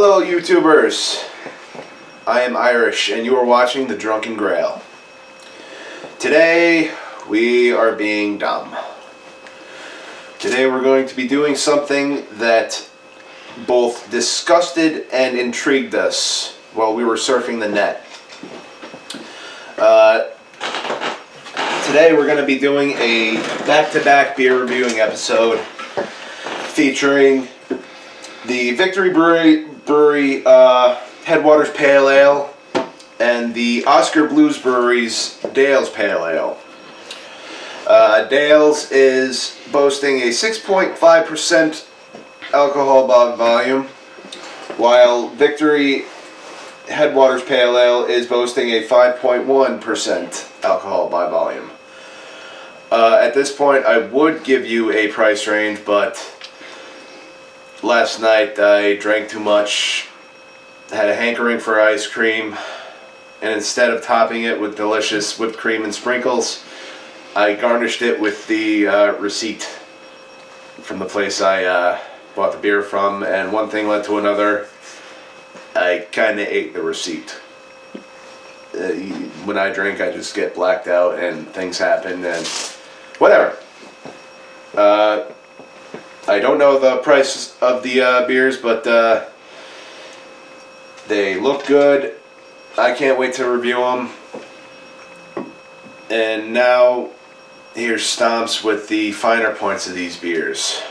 Hello YouTubers, I am Irish and you are watching the Drunken Grail. Today we are being dumb. Today we're going to be doing something that both disgusted and intrigued us while we were surfing the net. Today we're going to be doing a back-to-back beer reviewing episode featuring the Victory Brewery Headwaters Pale Ale and the Oscar Blues Brewery's Dale's Pale Ale. Dale's is boasting a 6.5% alcohol by volume, while Victory Headwaters Pale Ale is boasting a 5.1% alcohol by volume. At this point, I would give you a price range, but last night I drank too much, had a hankering for ice cream, and instead of topping it with delicious whipped cream and sprinkles, I garnished it with the receipt from the place I bought the beer from, and one thing led to another. I kind of ate the receipt. When I drink, I just get blacked out and things happen and whatever. I don't know the price of the beers, but they look good. I can't wait to review them. And now, here's Stomps with the finer points of these beers.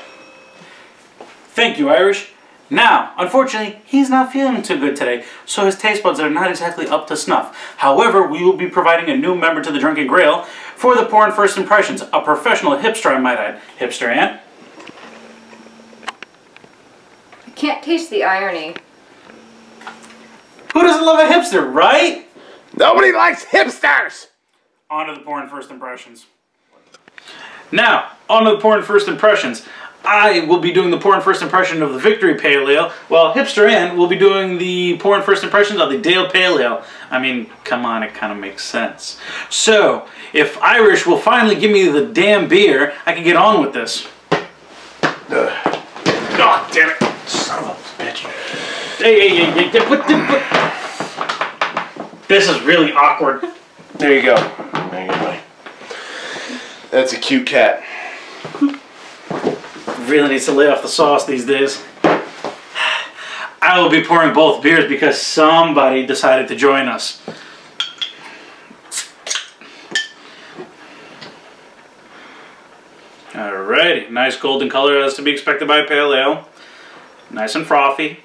Thank you, Irish. Now, unfortunately, he's not feeling too good today, so his taste buds are not exactly up to snuff. However, we will be providing a new member to the Drunken Grail for the Pouring First Impressions, a professional hipster, I might add. Hipster Ann? I can't taste the irony. Who doesn't love a hipster, right? Nobody likes hipsters! On to the Pouring First Impressions. Now, on to the Pouring First Impressions. I will be doing the Pouring First Impression of the Victory Pale Ale, while Hipster Ann will be doing the Pouring First Impressions of the Dale Pale Ale. I mean, come on, it kind of makes sense. So, if Irish will finally give me the damn beer, I can get on with this. God damn it. Son of a bitch. Hey, this is really awkward. There you go. There you go. That's a cute cat. Really needs to lay off the sauce these days. I will be pouring both beers because somebody decided to join us. Alrighty, nice golden color as to be expected by a pale ale. Nice and frothy.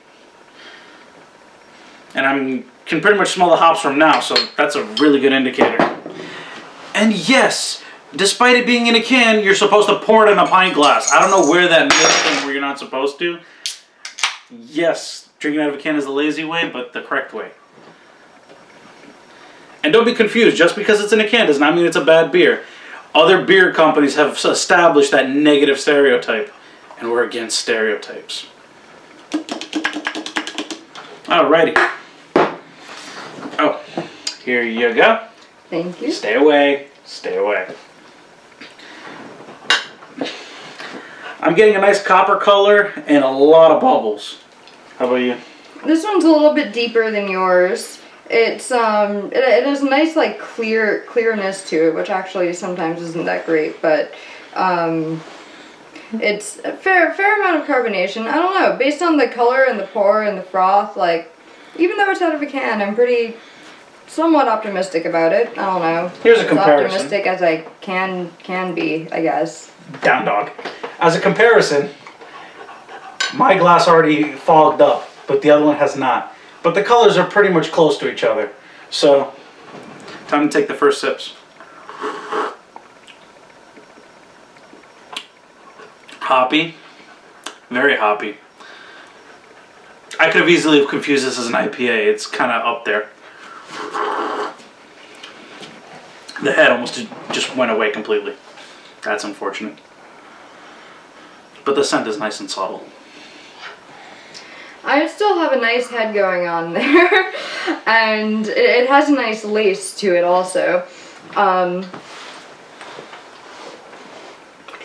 And I can pretty much smell the hops from now, so that's a really good indicator. And yes, despite it being in a can, you're supposed to pour it in a pint glass. I don't know where that myth came where you're not supposed to. Yes, drinking out of a can is the lazy way, but the correct way. And don't be confused, just because it's in a can does not mean it's a bad beer. Other beer companies have established that negative stereotype, and we're against stereotypes. Alrighty. Oh, here you go. Thank you. Stay away. Stay away. I'm getting a nice copper color and a lot of bubbles. How about you? This one's a little bit deeper than yours. It's it has a nice like clearness to it, which actually sometimes isn't that great, but it's a fair amount of carbonation. I don't know, based on the color and the pour and the froth, like even though it's out of a can, I'm pretty somewhat optimistic about it. I don't know. Here's a comparison. As optimistic as I can be, I guess. Down dog. As a comparison, my glass already fogged up, but the other one has not. But the colors are pretty much close to each other. So, time to take the first sips. Hoppy. Very hoppy. I could have easily confused this as an IPA. It's kind of up there. The head almost just went away completely. That's unfortunate. But the scent is nice and subtle. I still have a nice head going on there, and it has a nice lace to it also.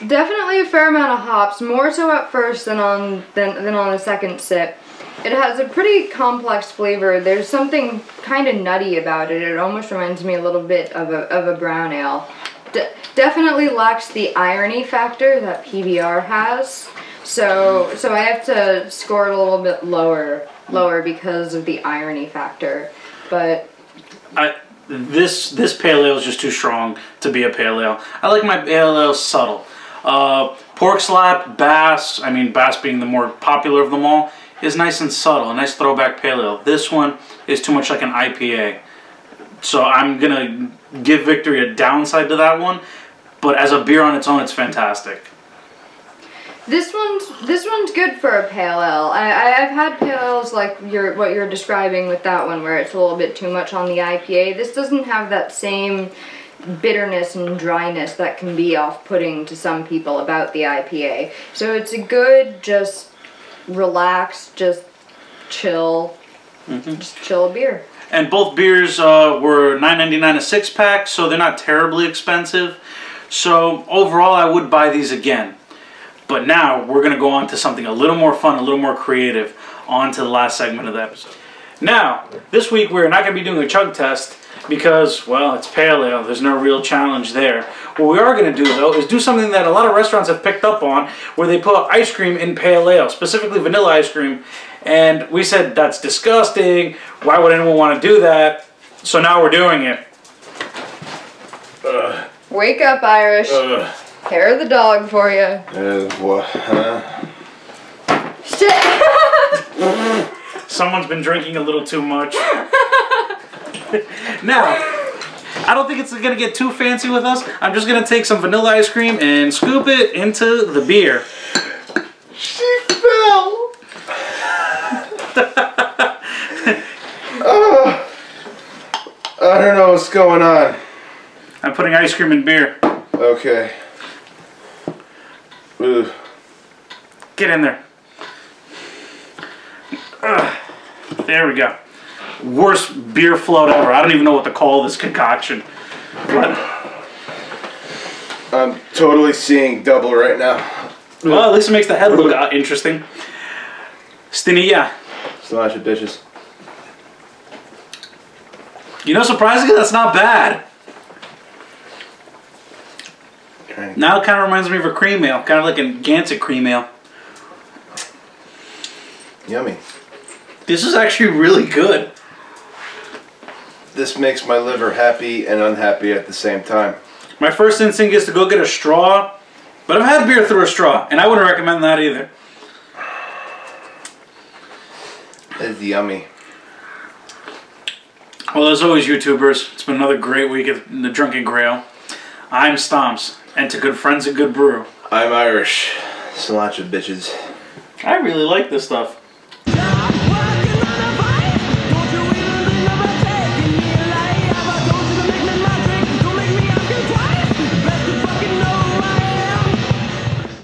Definitely a fair amount of hops, more so at first than on the second sip. It has a pretty complex flavor. There's something kind of nutty about it. It almost reminds me a little bit of a brown ale. Definitely lacks the irony factor that PBR has. So I have to score it a little bit lower because of the irony factor. But this pale ale is just too strong to be a pale ale. I like my pale ale subtle. Pork slap, Bass, I mean Bass being the more popular of them all, is nice and subtle, a nice throwback pale ale. This one is too much like an IPA. So I'm gonna give Victory a downside to that one, but as a beer on its own, it's fantastic. This one's good for a pale ale. I've had pale ales like what you're describing with that one, where it's a little bit too much on the IPA. This doesn't have that same bitterness and dryness that can be off-putting to some people about the IPA. So it's a good, just relax, just chill, just chill beer. And both beers were $9.99 a six-pack, so they're not terribly expensive. So overall, I would buy these again. But now we're going to go on to something a little more fun, a little more creative, on to the last segment of the episode. Now, this week we're not going to be doing a chug test because, well, it's pale ale. There's no real challenge there. What we are going to do, though, is do something that a lot of restaurants have picked up on, where they put ice cream in pale ale, specifically vanilla ice cream. And we said, that's disgusting. Why would anyone want to do that? So now we're doing it. Wake up, Irish. Hair of the dog for you. What? Shit. Someone's been drinking a little too much. Now, I don't think it's going to get too fancy with us. I'm just going to take some vanilla ice cream and scoop it into the beer. She fell. I don't know what's going on. I'm putting ice cream in beer. Okay. Ugh. Get in there. There we go. Worst beer float ever. I don't even know what to call this concoction. But I'm totally seeing double right now. well, at least it makes the head look interesting. Stinia. Slash it, bitches. You know, surprisingly, that's not bad. Now it kind of reminds me of a cream ale. Kind of like a Gansett cream ale. Yummy. This is actually really good. This makes my liver happy and unhappy at the same time. My first instinct is to go get a straw, but I've had beer through a straw, and I wouldn't recommend that either. It's yummy. Well, as always, YouTubers, it's been another great week in the Drunken Grail. I'm Stomps, and to good friends, a good brew. I'm Irish. Sriracha bitches. I really like this stuff.